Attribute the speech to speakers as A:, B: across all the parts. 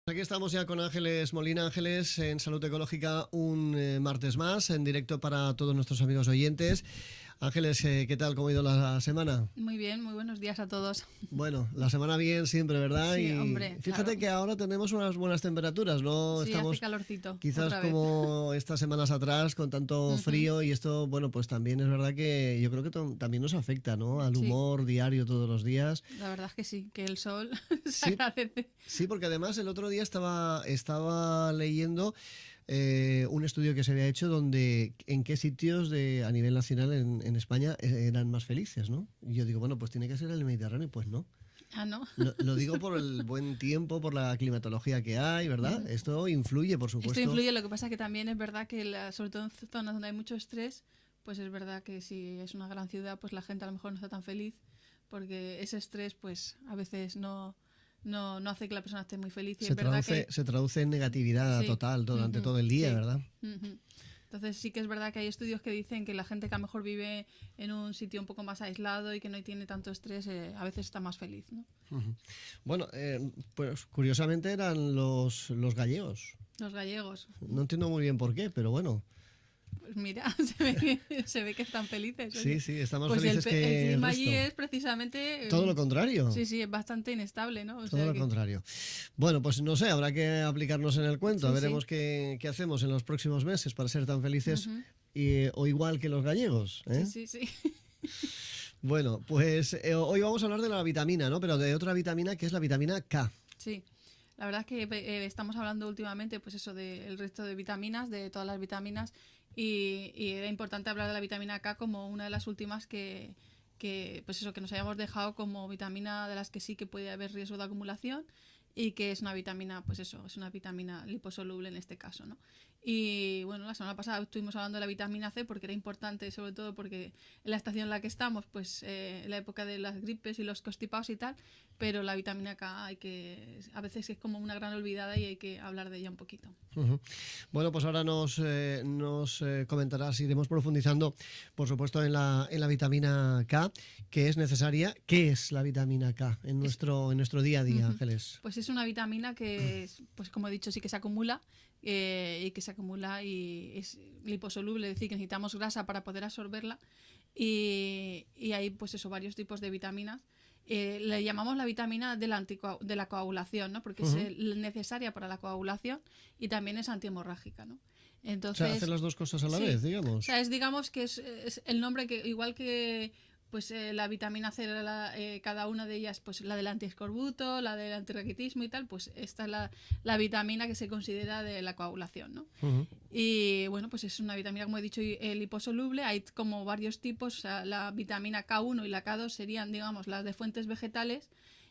A: Aquí estamos ya con Ángeles Molina. Ángeles, en Salud Ecológica, un martes más, en directo para todos nuestros amigos oyentes. Ángeles, ¿qué tal? ¿Cómo ha ido la semana?
B: Muy bien, muy buenos días a todos.
A: Bueno, la semana bien siempre, ¿verdad?
B: Sí,
A: Y
B: hombre,
A: fíjate
B: claro.
A: que ahora tenemos unas buenas temperaturas, ¿no?
B: Sí, hace
A: Estamos
B: calorcito,
A: quizás
B: otra vez.
A: como estas semanas atrás con tanto
B: Ujú.
A: frío, y esto, bueno, pues también es verdad que yo creo que también nos afecta, ¿no? Al
B: Sí,
A: humor diario todos los días.
B: la verdad es que sí, que el sol se
A: Sí,
B: agradece.
A: sí, porque además el otro día estaba leyendo un estudio que se había hecho donde en qué sitios a nivel nacional en España eran más felices, ¿no? Y yo digo, bueno, pues tiene que ser el Mediterráneo, pues no.
B: Ah, ¿no?
A: Lo digo por el buen tiempo, por la climatología que hay, ¿verdad?
B: Ujú.
A: Esto influye, por
B: Esto
A: supuesto.
B: influye, lo que pasa que también es verdad que, sobre todo en zonas donde hay mucho estrés, pues es verdad que si es una gran ciudad, pues la gente a lo mejor no está tan feliz, porque ese estrés, pues a veces no hace que la persona esté muy feliz. Y es verdad que
A: Se traduce en negatividad
B: sí,
A: total durante
B: ujú,
A: todo el día,
B: sí.
A: ¿verdad?
B: Ujú. Entonces sí que es verdad que hay estudios que dicen que la gente que a lo mejor vive en un sitio un poco más aislado y que no tiene tanto estrés, a veces está más feliz, ¿no?
A: Ujú. Bueno, pues curiosamente eran los gallegos.
B: Los gallegos,
A: No entiendo muy bien por qué, pero bueno.
B: pues mira, se ve que están felices,
A: Sí,
B: oye.
A: sí, están más
B: Pues
A: felices
B: el
A: que el
B: clima allí
A: resto.
B: es precisamente,
A: Todo lo contrario.
B: sí, sí, es bastante inestable, ¿no? O
A: Todo
B: sea
A: lo
B: que,
A: contrario. Bueno, pues no sé, habrá que aplicarnos en el cuento.
B: sí, sí.
A: Veremos qué hacemos en los próximos meses para ser tan felices
B: Ujú.
A: o igual que los gallegos,
B: Sí,
A: ¿eh?
B: sí, sí.
A: Bueno, pues hoy vamos a hablar de la vitamina, ¿no? Pero de otra vitamina que es la vitamina K.
B: Sí, la verdad es que estamos hablando últimamente, pues eso, del resto de vitaminas, de todas las vitaminas, y era importante hablar de la vitamina K como una de las últimas pues eso, que nos hayamos dejado como vitamina de las que sí que puede haber riesgo de acumulación y que es una vitamina, pues eso, es una vitamina liposoluble en este caso, ¿no? Y bueno, la semana pasada estuvimos hablando de la vitamina C porque era importante, sobre todo porque en la estación en la que estamos, pues en la época de las gripes y los constipados y tal, pero la vitamina K a veces es como una gran olvidada y hay que hablar de ella un poquito.
A: Ujú. Bueno, pues ahora nos comentarás, iremos profundizando, por supuesto, en la vitamina K, que es necesaria. ¿Qué es la vitamina K
B: Es,
A: en nuestro día a día,
B: uh-huh.
A: Ángeles?
B: Pues es una vitamina que, pues como he dicho, sí que se acumula y que se acumula y es liposoluble, es decir, que necesitamos grasa para poder absorberla y hay pues eso, varios tipos de vitaminas. Le llamamos la vitamina de la coagulación, ¿no? Porque es
A: Ujú.
B: necesaria para la coagulación y también es antihemorrágica, ¿no?
A: O sea, hacer
B: Entonces,
A: las dos cosas a la
B: sí,
A: vez,
B: o
A: digamos.
B: sea, digamos que es el nombre que, igual que pues la vitamina C, cada una de ellas, pues la del antiescorbuto, la del antirraquitismo y tal, pues esta es la vitamina que se considera de la coagulación, ¿no?
A: Ujú.
B: Y bueno, pues es una vitamina, como he dicho, liposoluble. Hay como varios tipos. O sea, la vitamina K1 y la K2 serían, digamos, las de fuentes vegetales.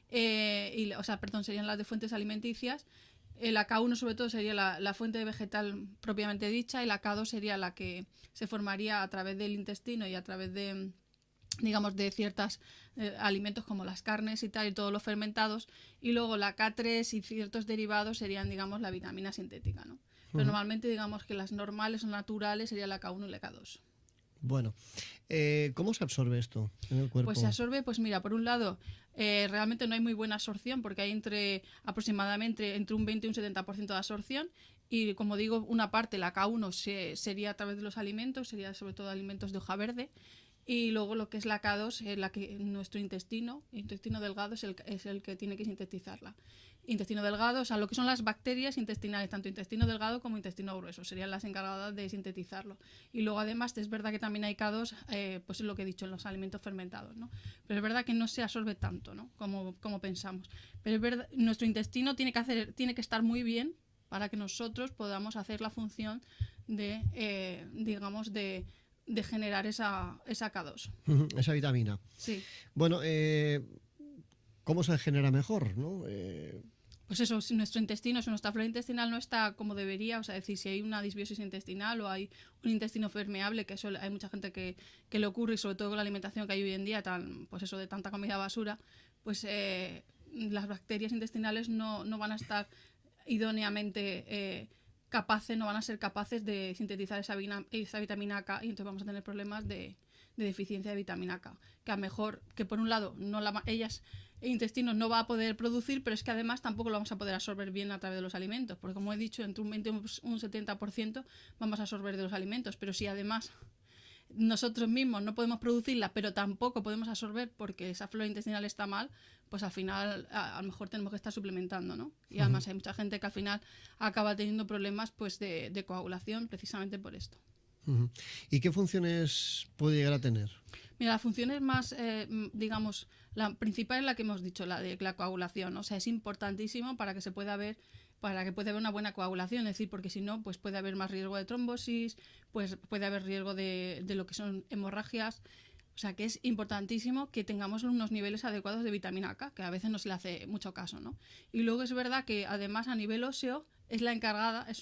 B: O sea, perdón, serían las de fuentes alimenticias. La K1 sobre todo sería la fuente vegetal propiamente dicha y la K2 sería la que se formaría a través del intestino y a través de, digamos, de ciertos alimentos como las carnes y tal, y todos los fermentados, y luego la K3 y ciertos derivados serían, digamos, la vitamina sintética, ¿no? Pero
A: Ujú.
B: normalmente, digamos que las normales o naturales serían la K1 y la K2.
A: Bueno, ¿cómo se absorbe esto en el
B: Pues se
A: cuerpo?
B: absorbe, pues mira, por un lado, realmente no hay muy buena absorción porque hay aproximadamente entre un 20 y un 70% de absorción y como digo, una parte, la K1, sería a través de los alimentos, sería sobre todo alimentos de hoja verde y luego lo que es la K2, la que nuestro intestino delgado es el que tiene que sintetizarla. Intestino delgado, o sea, lo que son las bacterias intestinales, tanto intestino delgado como intestino grueso, serían las encargadas de sintetizarlo. Y luego además es verdad que también hay K2, pues es lo que he dicho, en los alimentos fermentados, ¿no? Pero es verdad que no se absorbe tanto, ¿no? Como pensamos. Pero es verdad, nuestro intestino tiene que estar muy bien para que nosotros podamos hacer la función digamos, de generar esa K2.
A: Ujú. Esa vitamina.
B: Sí.
A: Bueno, ¿cómo se genera mejor, no?
B: Pues eso, si nuestro intestino, si nuestra flora intestinal no está como debería, o sea, decir, si hay una disbiosis intestinal o hay un intestino permeable, que eso hay mucha gente que le ocurre, y sobre todo con la alimentación que hay hoy en día, pues eso, de tanta comida basura, pues las bacterias intestinales no van a estar idóneamente no van a ser capaces de sintetizar esa vitamina K y entonces vamos a tener problemas de deficiencia de vitamina K. Que a mejor, que por un lado, intestino no va a poder producir, pero es que además tampoco lo vamos a poder absorber bien a través de los alimentos, porque como he dicho, entre un 20 y un 70% vamos a absorber de los alimentos, pero si además nosotros mismos no podemos producirla, pero tampoco podemos absorber porque esa flora intestinal está mal, pues al final a lo mejor tenemos que estar suplementando, ¿no? Y además hay mucha gente que al final acaba teniendo problemas pues de coagulación precisamente por esto.
A: ¿Y qué funciones puede llegar a tener?
B: Mira, la función es más, digamos, la principal es la que hemos dicho, la de la coagulación. O sea, es importantísimo para que se pueda ver, para que pueda haber una buena coagulación, es decir, porque si no, pues puede haber más riesgo de trombosis, pues puede haber riesgo de lo que son hemorragias. O sea, que es importantísimo que tengamos unos niveles adecuados de vitamina K, que a veces no se le hace mucho caso, ¿no? Y luego es verdad que además a nivel óseo es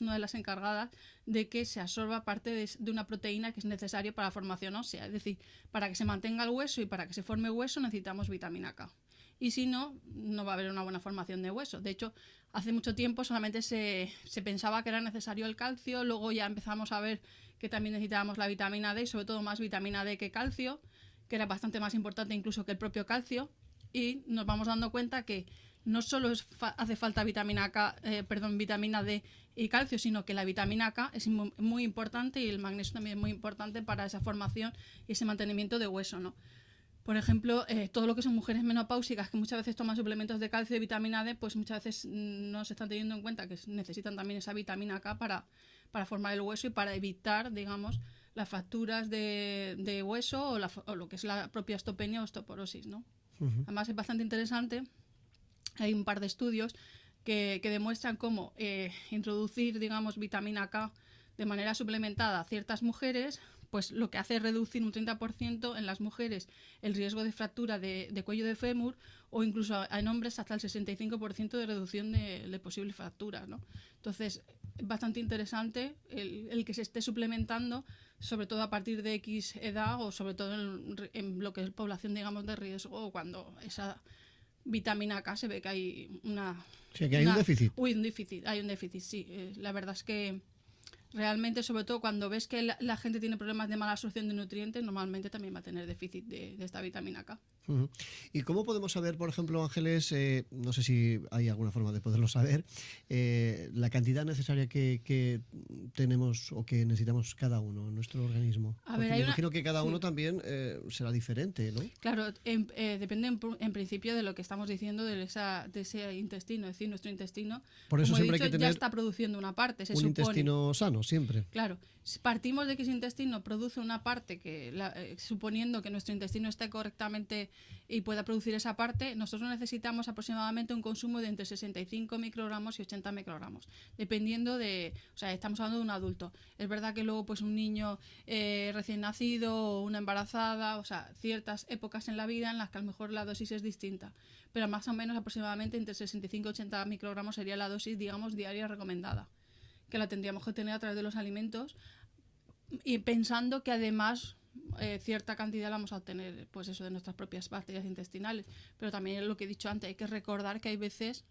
B: una de las encargadas de que se absorba parte de una proteína que es necesaria para la formación ósea. Es decir, para que se mantenga el hueso y para que se forme hueso necesitamos vitamina K. Y si no, no va a haber una buena formación de hueso. De hecho, hace mucho tiempo solamente se pensaba que era necesario el calcio, luego ya empezamos a ver que también necesitábamos la vitamina D, sobre todo más vitamina D que calcio, que era bastante más importante incluso que el propio calcio, y nos vamos dando cuenta que no solo hace falta vitamina D y calcio, sino que la vitamina K es muy importante y el magnesio también es muy importante para esa formación y ese mantenimiento de hueso, ¿no? Por ejemplo, todo lo que son mujeres menopáusicas que muchas veces toman suplementos de calcio y vitamina D, pues muchas veces no se están teniendo en cuenta que necesitan también esa vitamina K para formar el hueso y para evitar, digamos, las fracturas de hueso o lo que es la propia osteopenia o osteoporosis, ¿no? Además es bastante interesante. Hay un par de estudios que demuestran cómo introducir, digamos, vitamina K de manera suplementada a ciertas mujeres, pues lo que hace es reducir un 30% en las mujeres el riesgo de fractura de cuello de fémur, o incluso en hombres hasta el 65% de reducción de posibles fracturas, ¿no? Entonces, es bastante interesante el que se esté suplementando, sobre todo a partir de X edad o sobre todo en lo que es población, digamos, de riesgo, o cuando esa vitamina K se ve que hay
A: hay un déficit.
B: Hay un déficit, sí. La verdad es que realmente, sobre todo cuando ves que la gente tiene problemas de mala absorción de nutrientes, normalmente también va a tener déficit de esta vitamina K.
A: ¿Y cómo podemos saber, por ejemplo, Ángeles, no sé si hay alguna forma de poderlo saber, la cantidad necesaria que tenemos o que necesitamos cada uno en nuestro organismo? Me imagino que cada uno también será diferente, ¿no?
B: Claro, depende en principio de lo que estamos diciendo de ese intestino, es decir, nuestro intestino,
A: por eso
B: como
A: siempre
B: he dicho,
A: hay que tener
B: ya está produciendo una parte,
A: un intestino sano, siempre.
B: Claro, partimos de que ese intestino produce una parte suponiendo que nuestro intestino esté correctamente y pueda producir esa parte, nosotros necesitamos aproximadamente un consumo de entre 65 microgramos y 80 microgramos, dependiendo o sea, estamos hablando de un adulto. Es verdad que luego pues un niño recién nacido o una embarazada, o sea, ciertas épocas en la vida en las que a lo mejor la dosis es distinta, pero más o menos aproximadamente entre 65 y 80 microgramos sería la dosis, digamos, diaria recomendada, que la tendríamos que tener a través de los alimentos, y pensando que además cierta cantidad la vamos a obtener, pues eso, de nuestras propias bacterias intestinales. Pero también lo que he dicho antes, hay que recordar que hay veces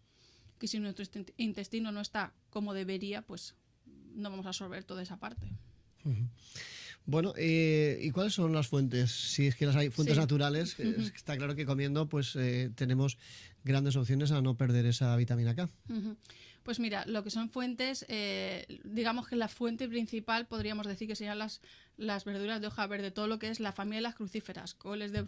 B: que si nuestro intestino no está como debería, pues no vamos a absorber toda esa parte.
A: Bueno, ¿y cuáles son las fuentes? Si es que las hay fuentes naturales, está claro que comiendo pues tenemos grandes opciones a no perder esa vitamina K.
B: Pues mira, lo que son fuentes, digamos que la fuente principal podríamos decir que serían las verduras de hoja verde, todo lo que es la familia de las crucíferas, coles de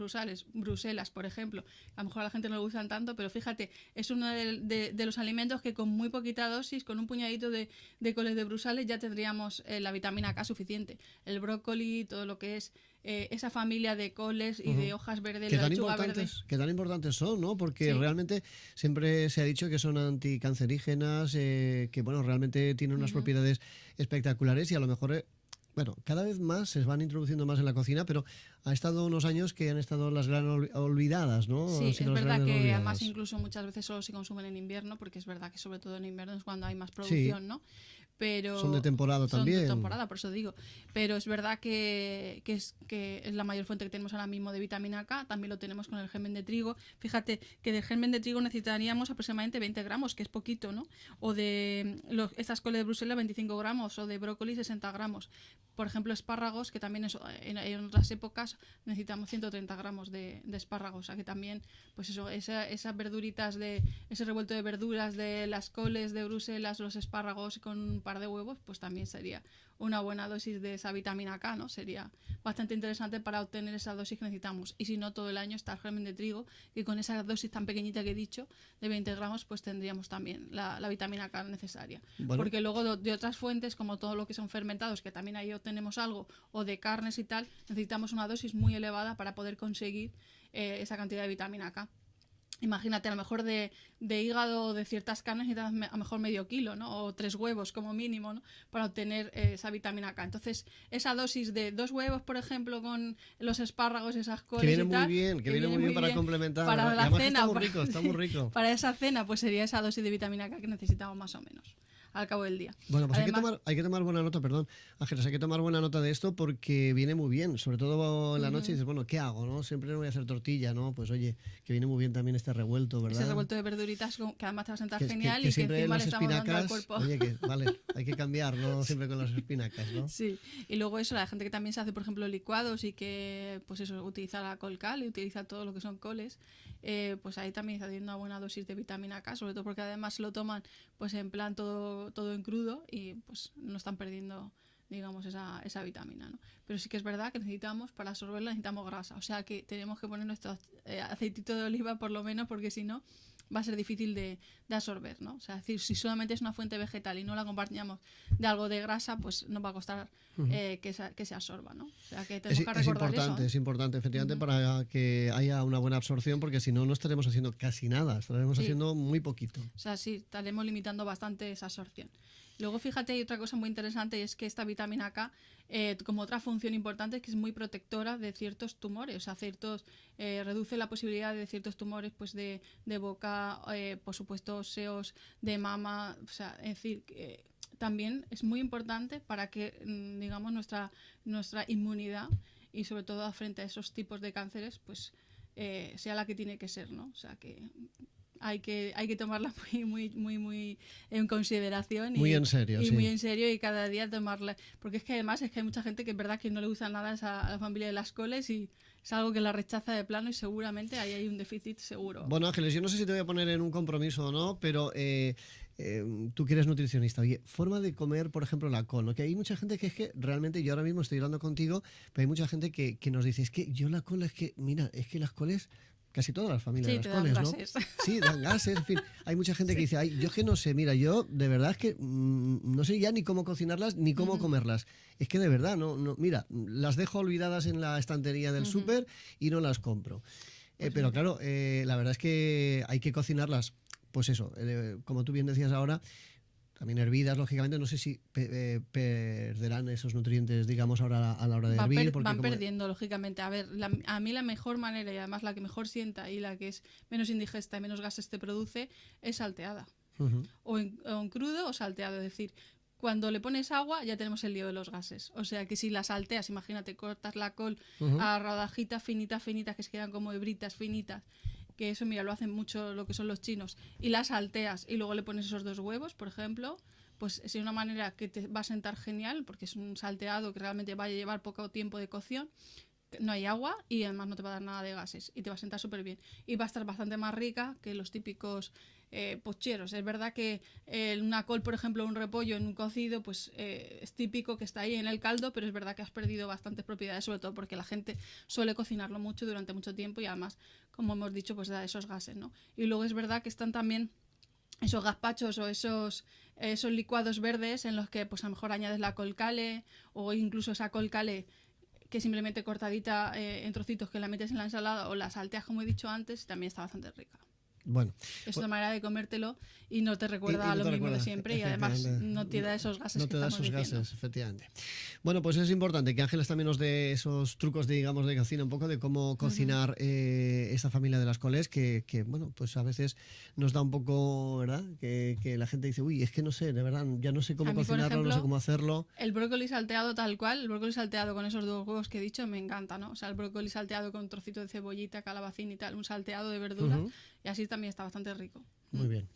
B: Bruselas, por ejemplo. A lo mejor a la gente no le gustan tanto, pero fíjate, es uno de los alimentos que con muy poquita dosis, con un puñadito de coles de Bruselas ya tendríamos la vitamina K suficiente. El brócoli, todo lo que es esa familia de coles y de hojas verdes, la lechuga verde.
A: Que tan importantes son, ¿no? Porque realmente siempre se ha dicho que son anticancerígenas, que bueno, realmente tienen unas propiedades espectaculares, y a lo mejor bueno, cada vez más se van introduciendo más en la cocina, pero ha estado unos años que han estado las gran olvidadas, ¿no?
B: Sí, es verdad que además incluso muchas veces solo se consumen en invierno, porque es verdad que sobre todo en invierno es cuando hay más producción, ¿no? pero
A: son de temporada
B: son
A: también.
B: de temporada, por eso digo. Pero es verdad que es la mayor fuente que tenemos ahora mismo de vitamina K. También lo tenemos con el germen de trigo. Fíjate que del germen de trigo necesitaríamos aproximadamente 20 gramos, que es poquito, ¿no? O de estas coles de Bruselas, 25 gramos, o de brócoli, 60 gramos. Por ejemplo, espárragos, que también en otras épocas necesitamos 130 gramos de espárragos. O sea que también, pues eso, esas verduritas, ese revuelto de verduras de las coles de Bruselas, los espárragos con un par de huevos, pues también sería una buena dosis de esa vitamina K, ¿no? Sería bastante interesante para obtener esa dosis que necesitamos. Y si no, todo el año está el germen de trigo, y con esa dosis tan pequeñita que he dicho, de 20 gramos, pues tendríamos también la vitamina K necesaria.
A: Bueno.
B: Porque luego de otras fuentes, como todo lo que son fermentados, que también ahí obtenemos algo, o de carnes y tal, necesitamos una dosis muy elevada para poder conseguir esa cantidad de vitamina K. Imagínate, a lo mejor de hígado de ciertas carnes necesitas a lo mejor medio kilo, ¿no? O 3 huevos como mínimo, ¿no? Para obtener esa vitamina K. Entonces, esa dosis de 2 huevos, por ejemplo, con los espárragos, esas coles
A: que viene
B: y tal,
A: muy bien, que viene muy bien para complementar.
B: para la cena,
A: está muy rico.
B: Para esa cena, pues sería esa dosis de vitamina K que necesitamos más o menos al cabo del día.
A: Bueno, pues
B: Además,
A: hay que tomar buena nota, perdón, Ángeles, hay que tomar buena nota de esto porque viene muy bien, sobre todo en la noche dices, bueno, ¿qué hago, no? Siempre no voy a hacer tortilla, ¿no? Pues oye, que viene muy bien también este revuelto, ¿verdad?
B: ese revuelto de verduritas que además te va a sentar genial
A: que
B: y que encima
A: las
B: le estamos dando al cuerpo.
A: Oye, que vale, hay que cambiar, no siempre con las espinacas, ¿no?
B: Sí, y luego eso, la gente que también se hace, por ejemplo, licuados y que, pues eso, utiliza la colcal y utiliza todo lo que son coles, pues ahí también está haciendo una buena dosis de vitamina K, sobre todo porque además lo toman pues en plan todo en crudo y pues no están perdiendo, digamos, esa vitamina, ¿no? Pero sí que es verdad que necesitamos, para absorberla necesitamos grasa, o sea que tenemos que poner nuestro aceitito de oliva por lo menos, porque si no va a ser difícil de absorber, ¿no? O sea, es decir, si solamente es una fuente vegetal y no la acompañamos de algo de grasa, pues nos va a costar que se absorba, ¿no? O sea, que tenemos que recordar eso, ¿eh?
A: Es importante, efectivamente, para que haya una buena absorción, porque si no, no estaremos haciendo casi nada, estaremos haciendo muy poquito.
B: O sea, sí, estaremos limitando bastante esa absorción. Luego, fíjate, hay otra cosa muy interesante, y es que esta vitamina K, como otra función importante, es que es muy protectora de ciertos tumores, o sea, reduce la posibilidad de ciertos tumores, pues de boca, por supuesto, óseos, de mama, o sea, es decir, que también es muy importante para que, digamos, nuestra inmunidad, y sobre todo frente a esos tipos de cánceres, pues sea la que tiene que ser, ¿no? O sea, que hay que tomarla muy en consideración
A: muy en serio,
B: y
A: sí.
B: muy en serio, y cada día tomarla, porque es que además hay mucha gente que es verdad que no le gusta nada a la familia de las coles y es algo que la rechaza de plano, y seguramente ahí hay un déficit seguro.
A: Bueno, Ángeles, yo no sé si te voy a poner en un compromiso o no, pero tú que eres nutricionista, oye, forma de comer, por ejemplo, la col, ¿no? Que hay mucha gente que es que realmente, yo ahora mismo estoy hablando contigo, pero hay mucha gente que nos dice, es que yo la col es que, mira, es que las coles, casi todas las familias de las coles, ¿no?
B: Gases.
A: Sí, dan gases, en fin. Hay mucha gente que dice, ay, yo es que no sé, mira, yo de verdad es que no sé ya ni cómo cocinarlas ni cómo comerlas. Es que de verdad, no, mira, las dejo olvidadas en la estantería del súper y no las compro. Pero claro, la verdad es que hay que cocinarlas, pues eso, como tú bien decías ahora, también hervidas, lógicamente, no sé si perderán esos nutrientes, digamos, ahora a la hora de hervir.
B: Van perdiendo, lógicamente. A ver, a mí la mejor manera, y además la que mejor sienta y la que es menos indigesta y menos gases te produce, es salteada. O en crudo o salteado, es decir, cuando le pones agua ya tenemos el lío de los gases. O sea que si la salteas, imagínate, cortas la col a rodajitas finitas, que se quedan como hebritas finitas, que eso, mira, lo hacen mucho lo que son los chinos, y las salteas y luego le pones esos 2 huevos, por ejemplo, pues es una manera que te va a sentar genial, porque es un salteado que realmente va a llevar poco tiempo de cocción, no hay agua y además no te va a dar nada de gases y te va a sentar súper bien. Y va a estar bastante más rica que los típicos pocheros. Es verdad que una col, por ejemplo, un repollo en un cocido, pues es típico que está ahí en el caldo, pero es verdad que has perdido bastantes propiedades, sobre todo porque la gente suele cocinarlo mucho durante mucho tiempo y además, como hemos dicho, pues da esos gases, ¿no? Y luego es verdad que están también esos gazpachos o esos licuados verdes en los que pues a lo mejor añades la col cale, o incluso esa col cale que simplemente cortadita en trocitos, que la metes en la ensalada o la salteas, como he dicho antes, también está bastante rica.
A: Bueno,
B: Es una manera de comértelo y no te recuerda
A: no
B: a lo
A: te
B: mismo de
A: recuerda,
B: siempre y además no te da esos gases
A: no
B: que
A: te da
B: estamos
A: esos
B: diciendo.
A: gases, efectivamente. Bueno, pues es importante que Ángeles también nos dé esos trucos, digamos, de cocina, un poco de cómo cocinar esta familia de las Coles, que, bueno, pues a veces nos da un poco, ¿verdad? Que la gente dice, uy, es que no sé, de verdad, ya no sé
B: A
A: cómo
B: mí, por
A: cocinarlo, no sé
B: ejemplo,
A: cómo hacerlo.
B: el brócoli salteado tal cual, el brócoli salteado con esos 2 huevos que he dicho, me encanta, ¿no? O sea, el brócoli salteado con un trocito de cebollita, calabacín y tal, un salteado de verduras, y así también está bastante rico.
A: Muy bien.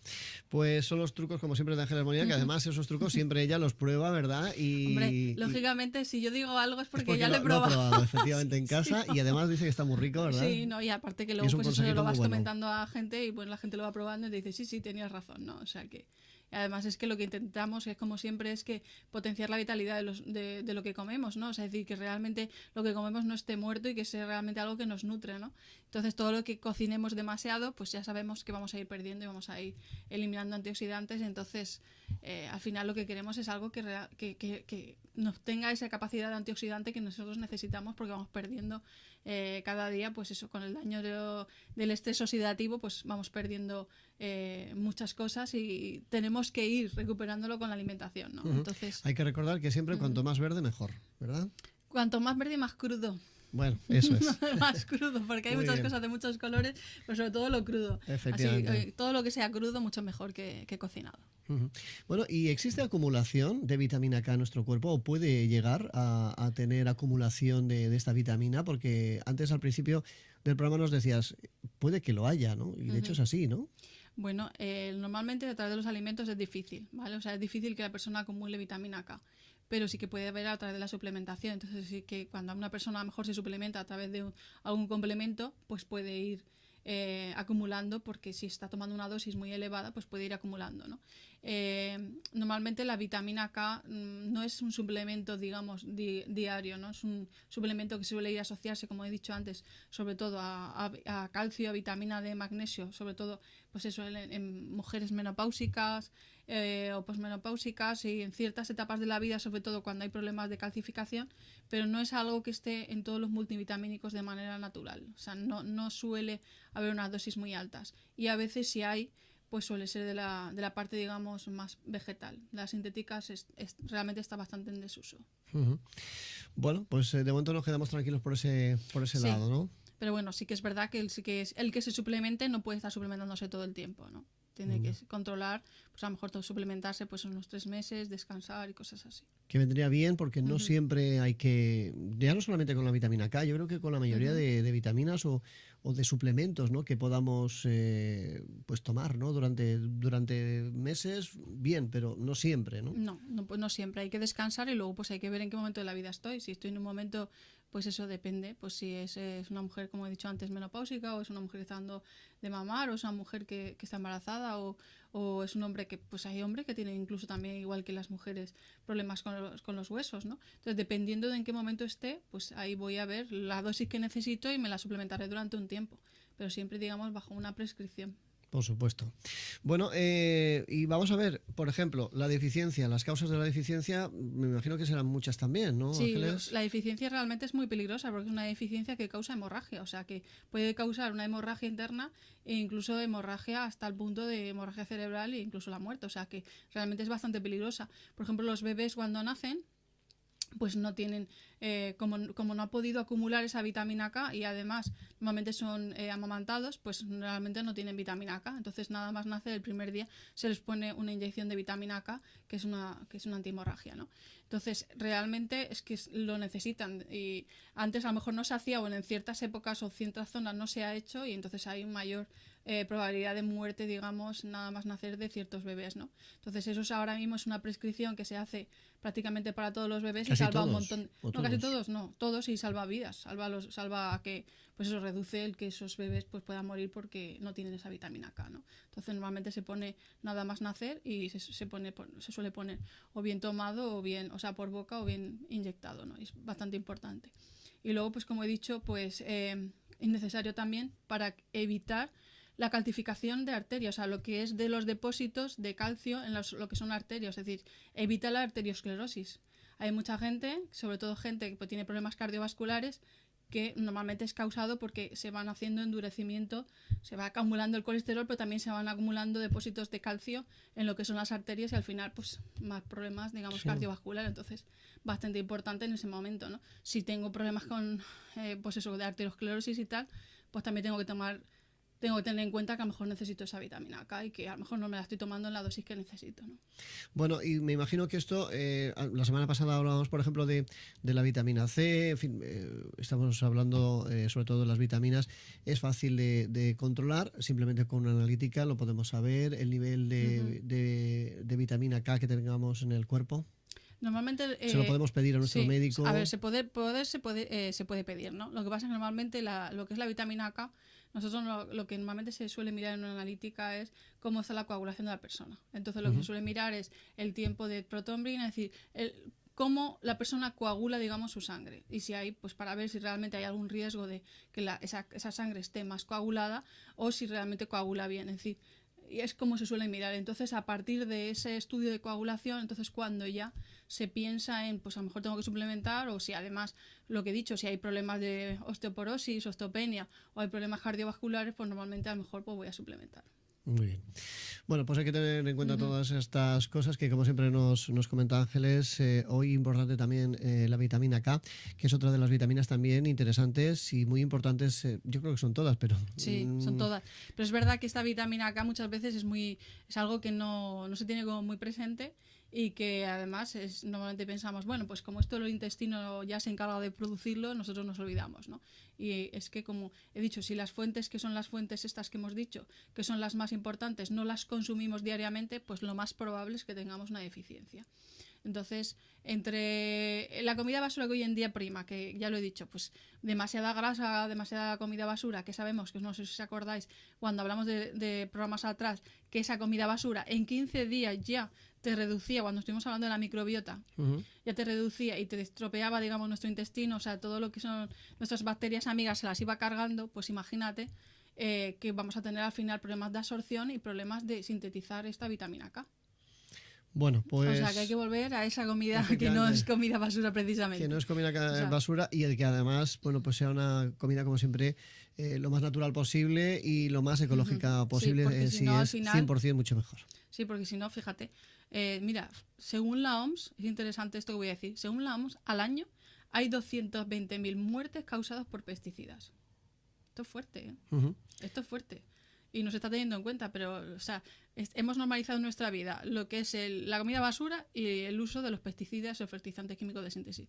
A: Pues son los trucos, como siempre, de Ángeles Molina, que además esos trucos siempre ella los prueba, ¿verdad?
B: Hombre,
A: Y
B: lógicamente, si yo digo algo es
A: es
B: porque
A: porque
B: ya lo he
A: lo ha
B: probado.
A: probado, efectivamente, en
B: Sí,
A: casa,
B: sí.
A: y además dice que está muy rico, ¿verdad?
B: Sí, no, y aparte que
A: Y
B: luego
A: es un
B: pues eso
A: consejito
B: lo
A: muy
B: vas
A: bueno.
B: comentando a gente y pues la gente lo va probando y te dice, sí, sí, tenías razón, ¿no? O sea que... Y además es que lo que intentamos es, como siempre, es que potenciar la vitalidad de lo que comemos, ¿no? O sea, es decir, que realmente lo que comemos no esté muerto y que sea realmente algo que nos nutre, ¿no? Entonces, todo lo que cocinemos demasiado, pues ya sabemos que vamos a ir perdiendo y vamos a ir eliminando antioxidantes. Entonces, al final lo que queremos es algo que nos tenga esa capacidad de antioxidante que nosotros necesitamos porque vamos perdiendo cada día, pues eso, con el daño del estrés oxidativo, pues vamos perdiendo muchas cosas y tenemos que ir recuperándolo con la alimentación, ¿no? Entonces,
A: Hay que recordar que siempre cuanto más verde, mejor, ¿verdad?
B: cuanto más verde, más crudo.
A: Bueno, eso es.
B: Más crudo, porque hay
A: Muy
B: muchas
A: bien.
B: cosas de muchos colores, pero sobre todo lo crudo. Así,
A: Efectivamente.
B: todo lo que sea crudo, mucho mejor que cocinado.
A: Bueno, ¿y existe acumulación de vitamina K en nuestro cuerpo o puede llegar a tener acumulación de esta vitamina? Porque antes al principio del programa nos decías, puede que lo haya, ¿no? Y de hecho es así, ¿no?
B: Bueno, normalmente a través de los alimentos es difícil, ¿vale? O sea, es difícil que la persona acumule vitamina K, pero sí que puede haber a través de la suplementación. Entonces sí que cuando una persona a lo mejor se suplementa a través de algún complemento, pues puede ir acumulando, porque si está tomando una dosis muy elevada, pues puede ir acumulando, ¿no? Normalmente la vitamina K no es un suplemento, digamos, diario, ¿no? Es un suplemento que suele ir a asociarse, como he dicho antes, sobre todo a calcio, a vitamina D, magnesio, sobre todo, pues eso, en mujeres menopáusicas o posmenopáusicas y en ciertas etapas de la vida, sobre todo cuando hay problemas de calcificación, pero no es algo que esté en todos los multivitamínicos de manera natural. O sea, no suele haber unas dosis muy altas. Y a veces si hay, pues suele ser de la parte, digamos, más vegetal. Las sintéticas realmente está bastante en desuso.
A: Bueno, pues de momento nos quedamos tranquilos por ese
B: Sí.
A: lado, ¿no?
B: Pero bueno, sí que es verdad que el que se suplemente no puede estar suplementándose todo el tiempo, ¿no? Tiene que controlar, pues a lo mejor suplementarse pues unos 3 meses, descansar y cosas así.
A: Que vendría bien porque no siempre hay que, ya no solamente con la vitamina K, yo creo que con la mayoría de vitaminas o de suplementos, ¿no? Que podamos pues tomar, ¿no? Durante meses, bien, pero no siempre, ¿no?
B: No, pues no siempre. Hay que descansar y luego pues hay que ver en qué momento de la vida estoy. Si estoy en un momento, pues eso depende. Pues si es una mujer, como he dicho antes, menopáusica, o es una mujer que está dando de mamar, o es una mujer que está embarazada, o es un hombre que, pues hay hombres que tienen incluso también, igual que las mujeres, problemas con los huesos, ¿no? Entonces, dependiendo de en qué momento esté, pues ahí voy a ver la dosis que necesito y me la suplementaré durante un tiempo. Pero siempre, digamos, bajo una prescripción.
A: Por supuesto. Bueno, y vamos a ver, por ejemplo, la deficiencia, las causas de la deficiencia, me imagino que serán muchas también, ¿no,
B: Sí,
A: Ángeles?
B: la deficiencia realmente es muy peligrosa porque es una deficiencia que causa hemorragia, o sea que puede causar una hemorragia interna e incluso hemorragia hasta el punto de hemorragia cerebral e incluso la muerte, o sea que realmente es bastante peligrosa. Por ejemplo, los bebés cuando nacen pues no tienen, como no ha podido acumular esa vitamina K y además normalmente son amamantados, pues realmente no tienen vitamina K. Entonces nada más nace el primer día se les pone una inyección de vitamina K que es una antihemorragia, ¿no? Entonces realmente es que lo necesitan y antes a lo mejor no se hacía o en ciertas épocas o ciertas zonas no se ha hecho y entonces hay un mayor probabilidad de muerte, digamos, nada más nacer de ciertos bebés, ¿no? Entonces eso ahora mismo es una prescripción que se hace prácticamente para todos los bebés y salva un montón. No, casi todos, no, todos y salva vidas, salva a que, pues eso reduce el que esos bebés pues puedan morir porque no tienen esa vitamina K, ¿no? Entonces normalmente se pone nada más nacer y se suele poner o bien tomado o bien, o sea, por boca o bien inyectado, ¿no? Es bastante importante. Y luego, pues como he dicho, pues es necesario también para evitar la calcificación de arterias, o sea, lo que es de los depósitos de calcio en lo que son arterias, es decir, evita la arteriosclerosis. Hay mucha gente, sobre todo gente que tiene problemas cardiovasculares, que normalmente es causado porque se van haciendo endurecimiento, se va acumulando el colesterol, pero también se van acumulando depósitos de calcio en lo que son las arterias y al final pues más problemas, digamos, cardiovasculares. Entonces, bastante importante en ese momento, ¿no? Si tengo problemas con, pues eso, de arteriosclerosis y tal, pues también tengo que tener en cuenta que a lo mejor necesito esa vitamina K y que a lo mejor no me la estoy tomando en la dosis que necesito, ¿no?
A: Bueno, y me imagino que esto, la semana pasada hablábamos, por ejemplo, de la vitamina C, en fin, estamos hablando sobre todo de las vitaminas, es fácil de controlar, simplemente con una analítica lo podemos saber, el nivel de vitamina K que tengamos en el cuerpo.
B: Normalmente
A: se lo podemos pedir a nuestro médico.
B: A ver, se puede pedir, ¿no? Lo que pasa es que normalmente lo que es la vitamina K, nosotros lo que normalmente se suele mirar en una analítica es cómo está la coagulación de la persona. Entonces lo que se suele mirar es el tiempo de protonbrina, es decir, cómo la persona coagula, digamos, su sangre. Y si hay, pues para ver si realmente hay algún riesgo de que esa sangre esté más coagulada o si realmente coagula bien. Es decir, y es como se suele mirar. Entonces, a partir de ese estudio de coagulación, entonces cuando ya se piensa en, pues a lo mejor tengo que suplementar, o si además, lo que he dicho, si hay problemas de osteoporosis, osteopenia, o hay problemas cardiovasculares, pues normalmente a lo mejor pues voy a suplementar.
A: Muy bien. Bueno, pues hay que tener en cuenta todas estas cosas que, como siempre nos comenta Ángeles, hoy importante también la vitamina K, que es otra de las vitaminas también interesantes y muy importantes. Yo creo que son todas, pero...
B: Sí, son todas. Pero es verdad que esta vitamina K muchas veces es algo que no se tiene como muy presente y que además normalmente pensamos, bueno, pues como esto el intestino ya se encarga de producirlo, nosotros nos olvidamos, ¿no? Y es que, como he dicho, si las fuentes, que son las fuentes estas que hemos dicho, que son las más importantes, no las consumimos diariamente, pues lo más probable es que tengamos una deficiencia. Entonces, entre la comida basura que hoy en día prima, que ya lo he dicho, pues demasiada grasa, demasiada comida basura, que sabemos, que no sé si os acordáis, cuando hablamos de programas atrás, que esa comida basura en 15 días ya te reducía, cuando estuvimos hablando de la microbiota, ya te reducía y te estropeaba, digamos, nuestro intestino, o sea, todo lo que son nuestras bacterias amigas se las iba cargando, pues imagínate que vamos a tener al final problemas de absorción y problemas de sintetizar esta vitamina K.
A: Bueno, pues...
B: O sea, que hay que volver a esa comida que no es comida basura precisamente.
A: Que no es comida basura y el que además, bueno, pues sea una comida, como siempre, lo más natural posible y lo más ecológica posible.
B: Sí,
A: si no, es final, 100% mucho mejor.
B: Sí, porque si no, fíjate, mira, según la OMS, es interesante esto que voy a decir, según la OMS, al año hay 220.000 muertes causadas por pesticidas. Esto es fuerte, ¿eh? Esto es fuerte. Y no se está teniendo en cuenta, pero, o sea, hemos normalizado en nuestra vida lo que es la comida basura y el uso de los pesticidas o fertilizantes químicos de síntesis.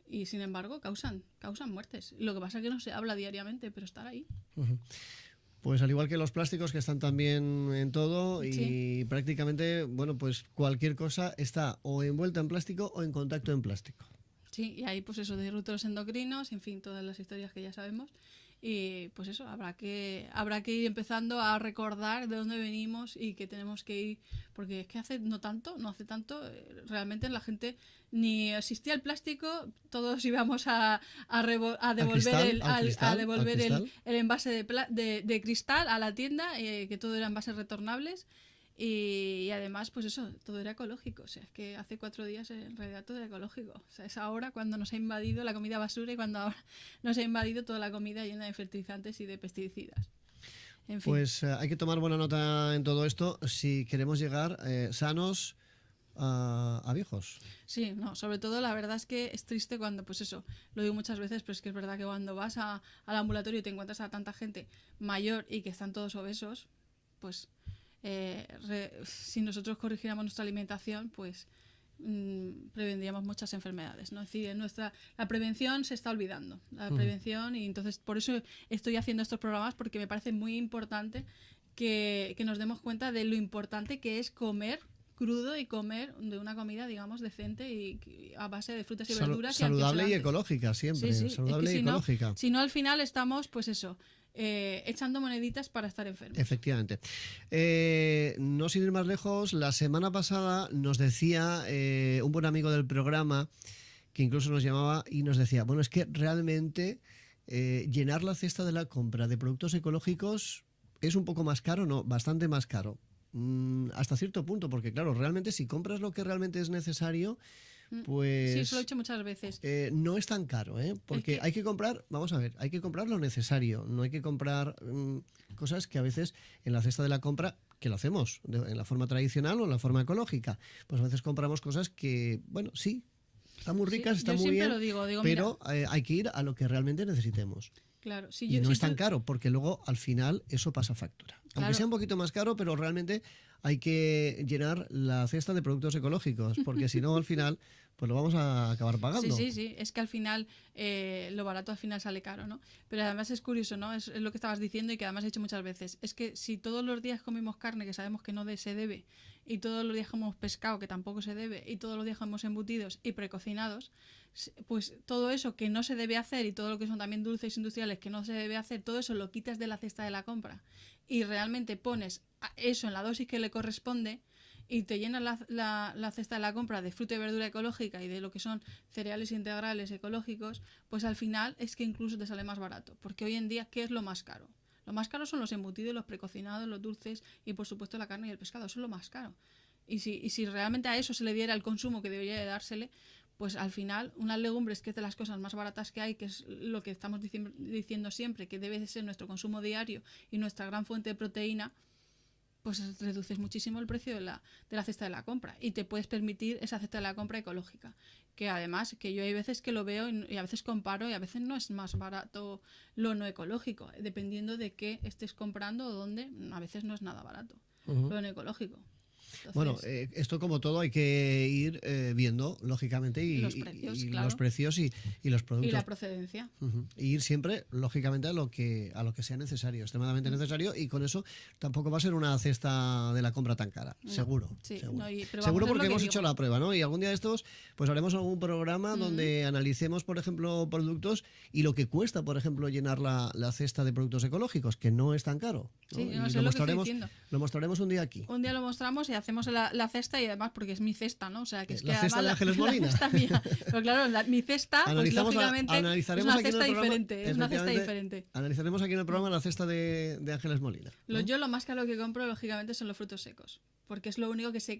B: Y sin embargo, causan muertes. Lo que pasa es que no se habla diariamente, pero están ahí.
A: Pues al igual que los plásticos, que están también en todo y prácticamente, bueno, pues cualquier cosa está o envuelta en plástico o en contacto en plástico.
B: Sí, y hay pues eso de disruptores endocrinos, en fin, todas las historias que ya sabemos. Y pues eso, habrá que ir empezando a recordar de dónde venimos y que tenemos que ir, porque es que no hace tanto, realmente la gente ni existía el plástico, todos íbamos a devolver el envase de cristal a la tienda, que todo era envases retornables. Y además, pues eso, todo era ecológico. O sea, es que hace 4 días en realidad todo era ecológico. O sea, es ahora cuando nos ha invadido la comida basura y cuando ahora nos ha invadido toda la comida llena de fertilizantes y de pesticidas. En fin.
A: Pues hay que tomar buena nota en todo esto si queremos llegar sanos a viejos.
B: Sí, no, sobre todo la verdad es que es triste cuando, pues eso, lo digo muchas veces, pero es que es verdad que cuando vas al ambulatorio y te encuentras a tanta gente mayor y que están todos obesos, pues... si nosotros corrigiéramos nuestra alimentación, pues prevendríamos muchas enfermedades, ¿no? Es decir, la prevención se está olvidando, la prevención, y entonces por eso estoy haciendo estos programas, porque me parece muy importante que nos demos cuenta de lo importante que es comer crudo y comer de una comida, digamos, decente y a base de frutas y verduras.
A: Saludable y ecológica, siempre. Sí, saludable y ecológica.
B: Si no, al final estamos, pues eso, echando moneditas para estar enfermos.
A: Efectivamente. No sin ir más lejos, la semana pasada nos decía un buen amigo del programa, que incluso nos llamaba y nos decía, bueno, es que realmente llenar la cesta de la compra de productos ecológicos es un poco más caro, no, bastante más caro. Hasta cierto punto, porque claro, realmente si compras lo que realmente es necesario, pues...
B: Sí, eso lo he hecho muchas veces.
A: No es tan caro, ¿eh? Porque hay que comprar, vamos a ver, hay que comprar lo necesario, no hay que comprar cosas que a veces en la cesta de la compra, que lo hacemos en la forma tradicional o en la forma ecológica, pues a veces compramos cosas que, bueno, sí, están muy ricas,
B: Sí,
A: están
B: yo
A: muy
B: siempre
A: bien,
B: lo digo,
A: pero hay que ir a lo que realmente necesitemos.
B: claro,
A: Y no es tan caro, porque luego al final eso pasa factura. Aunque
B: Claro.
A: sea un poquito más caro, pero realmente hay que llenar la cesta de productos ecológicos, porque si no al final pues lo vamos a acabar pagando.
B: Sí, es que al final lo barato al final sale caro, ¿no? Pero además es curioso, ¿no? Es lo que estabas diciendo y que además he dicho muchas veces. Es que si todos los días comemos carne, que sabemos que no se debe, y todos los días comemos pescado, que tampoco se debe, y todos los días comemos embutidos y precocinados, pues todo eso que no se debe hacer y todo lo que son también dulces industriales que no se debe hacer, todo eso lo quitas de la cesta de la compra y realmente pones eso en la dosis que le corresponde y te llenas la cesta de la compra de fruta y verdura ecológica y de lo que son cereales integrales ecológicos, pues al final es que incluso te sale más barato. Porque hoy en día, ¿qué es lo más caro? Lo más caro son los embutidos, los precocinados, los dulces y por supuesto la carne y el pescado. Eso es lo más caro. Y si realmente a eso se le diera el consumo que debería de dársele, pues al final unas legumbres, que es de las cosas más baratas que hay, que es lo que estamos diciendo siempre, que debe de ser nuestro consumo diario y nuestra gran fuente de proteína, pues reduces muchísimo el precio de la cesta de la compra y te puedes permitir esa cesta de la compra ecológica, que además que yo hay veces que lo veo y a veces comparo y a veces no es más barato lo no ecológico, dependiendo de qué estés comprando o dónde, a veces no es nada barato lo no ecológico. Entonces,
A: bueno, esto como todo hay que ir viendo, lógicamente, y
B: los precios,
A: y los productos.
B: Y la procedencia.
A: Y ir siempre, lógicamente, a lo que sea necesario, extremadamente necesario, y con eso tampoco va a ser una cesta de la compra tan cara,
B: No,
A: seguro.
B: sí,
A: seguro,
B: no,
A: seguro porque hemos hecho la prueba, ¿no? Y algún día de estos, pues haremos algún programa donde analicemos, por ejemplo, productos y lo que cuesta, por ejemplo, llenar la cesta de productos ecológicos, que no es tan caro, ¿no?
B: Sí, no
A: y
B: sé lo que estoy diciendo.
A: Lo mostraremos un día aquí.
B: Un día lo mostramos y hacemos la cesta y además porque es mi cesta, ¿no? O sea, que es
A: la
B: que
A: cesta de Ángeles Molina.
B: La cesta mía. Pero claro, mi cesta, pues lógicamente es una cesta diferente. Es una cesta diferente.
A: Analizaremos aquí en el programa la cesta de Ángeles Molina, ¿no?
B: Yo lo más caro que compro, lógicamente, son los frutos secos. Porque es lo único que se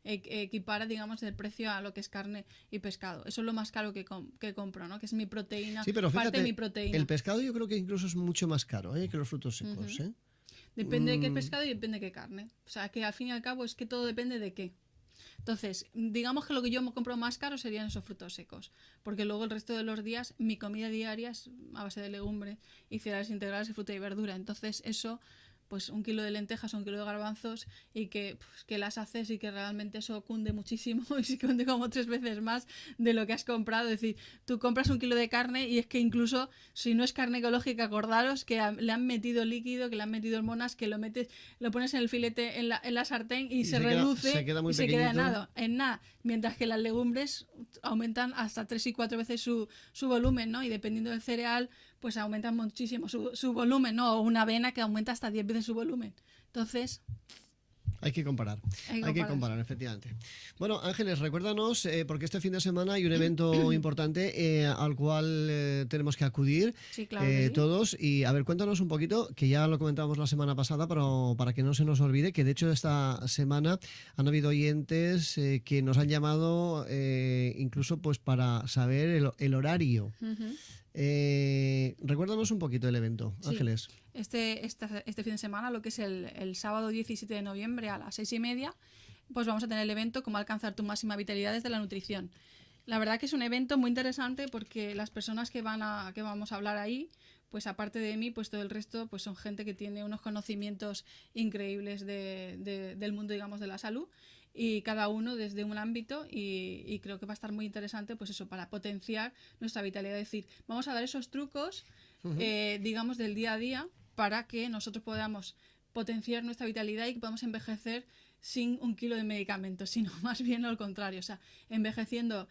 B: equipara, digamos, del precio a lo que es carne y pescado. Eso es lo más caro que compro, ¿no? Que es mi proteína,
A: sí, pero fíjate,
B: parte de mi proteína.
A: El pescado yo creo que incluso es mucho más caro que los frutos secos, ¿eh?
B: Depende de qué pescado y depende de qué carne. O sea, que al fin y al cabo es que todo depende de qué. Entonces, digamos que lo que yo me compro más caro serían esos frutos secos. Porque luego el resto de los días, mi comida diaria es a base de legumbre y cereales integrales y fruta y verdura. Entonces, eso, pues 1 kilo de lentejas o 1 kilo de garbanzos y que las haces y que realmente eso cunde muchísimo y se cunde como 3 veces más de lo que has comprado. Es decir, tú compras 1 kilo de carne y es que incluso si no es carne ecológica, acordaros que le han metido líquido, que le han metido hormonas, que lo pones en el filete en la sartén y se reduce
A: muy
B: y se queda en nada. Mientras que las legumbres aumentan hasta 3 y 4 veces su volumen, ¿no? Y dependiendo del cereal, pues aumentan muchísimo su volumen, ¿no? O una avena que aumenta hasta 10 veces su volumen. Entonces,
A: hay que comparar. Hay que comparar, efectivamente. Bueno, Ángeles, recuérdanos, porque este fin de semana hay un evento importante al cual tenemos que acudir,
B: sí, claro que sí.
A: todos. Y a ver, cuéntanos un poquito, que ya lo comentábamos la semana pasada, pero para que no se nos olvide, que de hecho esta semana han habido oyentes que nos han llamado incluso pues para saber el horario. Recuérdanos un poquito el evento, sí. Ángeles.
B: Este fin de semana, lo que es el sábado 17 de noviembre a las 6:30, pues vamos a tener el evento Cómo alcanzar tu máxima vitalidad desde la nutrición. La verdad que es un evento muy interesante porque las personas que vamos a hablar ahí, pues aparte de mí, pues todo el resto pues son gente que tiene unos conocimientos increíbles del mundo, digamos, de la salud, y cada uno desde un ámbito, y creo que va a estar muy interesante, pues eso, para potenciar nuestra vitalidad. Es decir, vamos a dar esos trucos, digamos, del día a día para que nosotros podamos potenciar nuestra vitalidad y que podamos envejecer sin 1 kilo de medicamentos, sino más bien al contrario, o sea, envejeciendo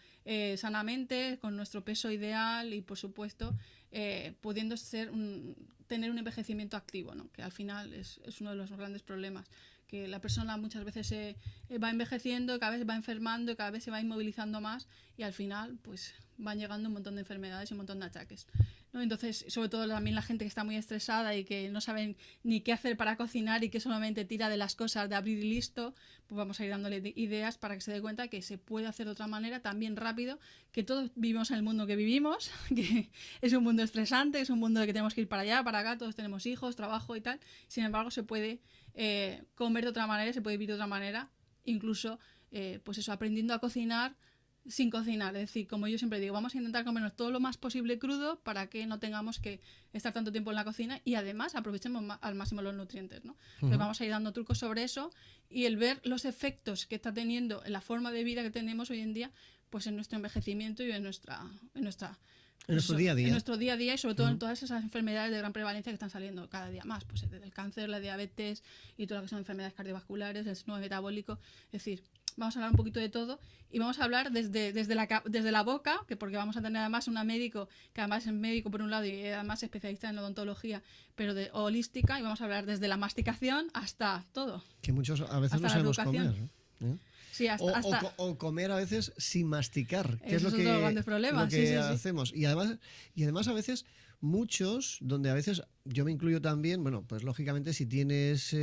B: sanamente, con nuestro peso ideal y, por supuesto, pudiendo tener un envejecimiento activo, ¿no? Que al final es uno de los grandes problemas que la persona muchas veces va envejeciendo, cada vez va enfermando, cada vez se va inmovilizando más y al final pues van llegando un montón de enfermedades y un montón de achaques, ¿no? Entonces, sobre todo también la gente que está muy estresada y que no saben ni qué hacer para cocinar y que solamente tira de las cosas de abrir y listo, pues vamos a ir dándole ideas para que se dé cuenta que se puede hacer de otra manera, también rápido, que todos vivimos en el mundo que vivimos, que es un mundo estresante, es un mundo de que tenemos que ir para allá, para acá, todos tenemos hijos, trabajo y tal. Sin embargo, se puede comer de otra manera, se puede vivir de otra manera, incluso pues eso, aprendiendo a cocinar sin cocinar. Es decir, como yo siempre digo, vamos a intentar comernos todo lo más posible crudo para que no tengamos que estar tanto tiempo en la cocina y además aprovechemos al máximo los nutrientes, ¿no? Entonces vamos a ir dando trucos sobre eso y el ver los efectos que está teniendo en la forma de vida que tenemos hoy en día, pues en nuestro envejecimiento y en nuestro día a día. En nuestro día a día y sobre todo en todas esas enfermedades de gran prevalencia que están saliendo cada día más, pues desde el cáncer, la diabetes y todo lo que son enfermedades cardiovasculares, el síndrome metabólico. Es decir, vamos a hablar un poquito de todo y vamos a hablar desde la boca, que porque vamos a tener además una médico, que además es médico por un lado y además especialista en odontología, pero de holística, y vamos a hablar desde la masticación hasta todo.
A: Que muchos a veces no sabemos comer, ¿no?
B: Sí,
A: o comer a veces sin masticar, que es lo
B: uno de los grandes problemas,
A: hacemos. Y además a veces muchos, donde a veces yo me incluyo también, bueno, pues lógicamente si tienes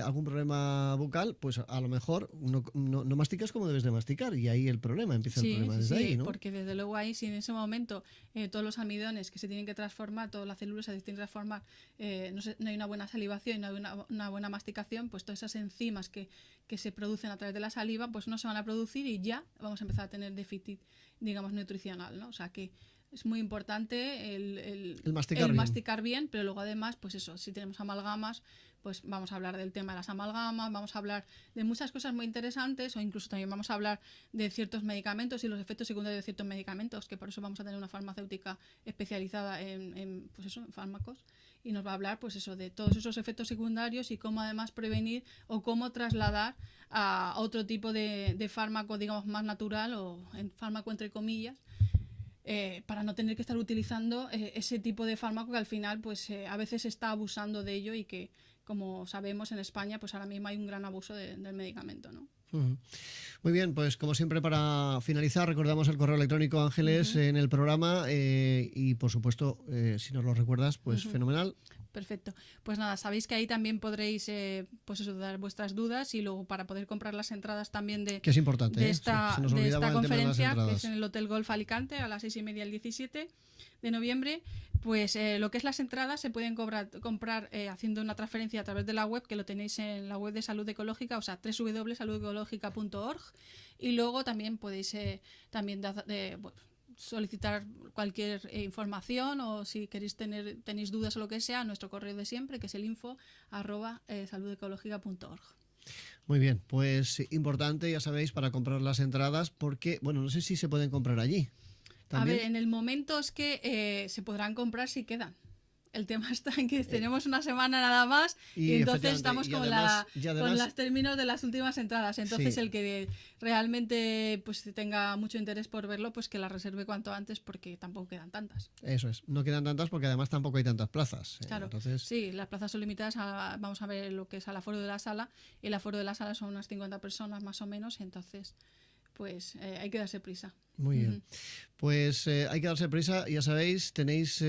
A: algún problema bucal, pues a lo mejor no masticas como debes de masticar y ahí el problema, empieza el problema desde ahí, ¿no?
B: Porque desde luego ahí, si en ese momento todos los almidones que se tienen que transformar, todas las células se tienen que transformar, no hay una buena salivación, no hay una buena masticación, pues todas esas enzimas que se producen a través de la saliva, pues no se van a producir y ya vamos a empezar a tener déficit, digamos, nutricional, ¿no? O sea que es muy importante el masticar bien, pero luego además, pues eso, si tenemos amalgamas, pues vamos a hablar del tema de las amalgamas, vamos a hablar de muchas cosas muy interesantes o incluso también vamos a hablar de ciertos medicamentos y los efectos secundarios de ciertos medicamentos, que por eso vamos a tener una farmacéutica especializada en fármacos y nos va a hablar pues eso de todos esos efectos secundarios y cómo además prevenir o cómo trasladar a otro tipo de fármaco, digamos, más natural o en fármaco entre comillas, para no tener que estar utilizando ese tipo de fármaco que al final pues a veces se está abusando de ello y que, como sabemos, en España pues ahora mismo hay un gran abuso del medicamento, ¿no?
A: Muy bien, pues como siempre para finalizar recordamos el correo electrónico Ángeles en el programa y por supuesto si nos lo recuerdas pues fenomenal.
B: Perfecto. Pues nada, sabéis que ahí también podréis pues eso, dar vuestras dudas y luego para poder comprar las entradas también
A: que es importante,
B: de esta conferencia, que es en el Hotel Golf Alicante a las 6:30 el 17 de noviembre, pues lo que es las entradas se pueden comprar haciendo una transferencia a través de la web, que lo tenéis en la web de Salud Ecológica, o sea, www.saludecológica.org, y luego también podéis solicitar cualquier información o si tenéis dudas o lo que sea, nuestro correo de siempre, que es el info@saludecológica.org.
A: Muy bien, pues importante, ya sabéis, para comprar las entradas, porque, bueno, no sé si se pueden comprar allí. ¿También?
B: A ver, en el momento es que se podrán comprar si quedan. El tema está en que tenemos una semana nada más y entonces estamos con los términos de las últimas entradas. Entonces el que realmente pues tenga mucho interés por verlo, pues que la reserve cuanto antes porque tampoco quedan tantas.
A: Eso es, no quedan tantas porque además tampoco hay tantas plazas.
B: Claro, entonces... sí, las plazas son limitadas. Vamos a ver lo que es al aforo de la sala y el aforo de la sala son unas 50 personas más o menos, entonces pues hay que darse prisa.
A: Muy bien. Pues hay que darse prisa, ya sabéis, tenéis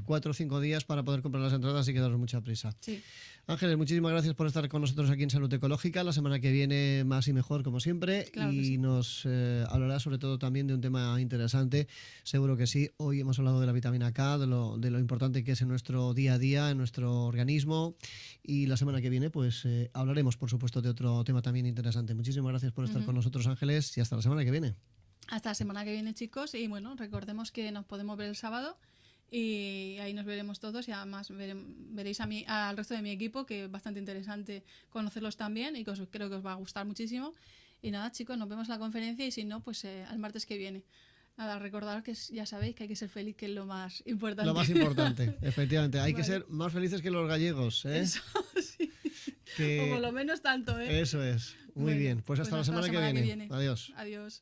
A: 4 o 5 días para poder comprar las entradas y que daros mucha prisa.
B: Sí.
A: Ángeles, muchísimas gracias por estar con nosotros aquí en Salud Ecológica. La semana que viene más y mejor, como siempre.
B: Claro
A: y
B: sí.
A: Nos hablará sobre todo también de un tema interesante. Seguro que sí. Hoy hemos hablado de la vitamina K, de lo importante que es en nuestro día a día, en nuestro organismo. Y la semana que viene pues hablaremos, por supuesto, de otro tema también interesante. Muchísimas gracias por estar con nosotros, Ángeles, y hasta la semana que viene.
B: Hasta la semana que viene, chicos. Y bueno, recordemos que nos podemos ver el sábado. Y ahí nos veremos todos y además veréis al resto de mi equipo, que es bastante interesante conocerlos también y que creo que os va a gustar muchísimo. Y nada, chicos, nos vemos en la conferencia y si no, pues al martes que viene. Nada, recordaros que ya sabéis que hay que ser feliz, que es lo más importante.
A: Lo más importante, efectivamente. Hay que ser más felices que los gallegos, ¿eh?
B: Eso, sí. O por lo menos tanto, ¿eh?
A: Eso es. Muy bien. Pues hasta la semana que viene. Adiós.
B: Adiós.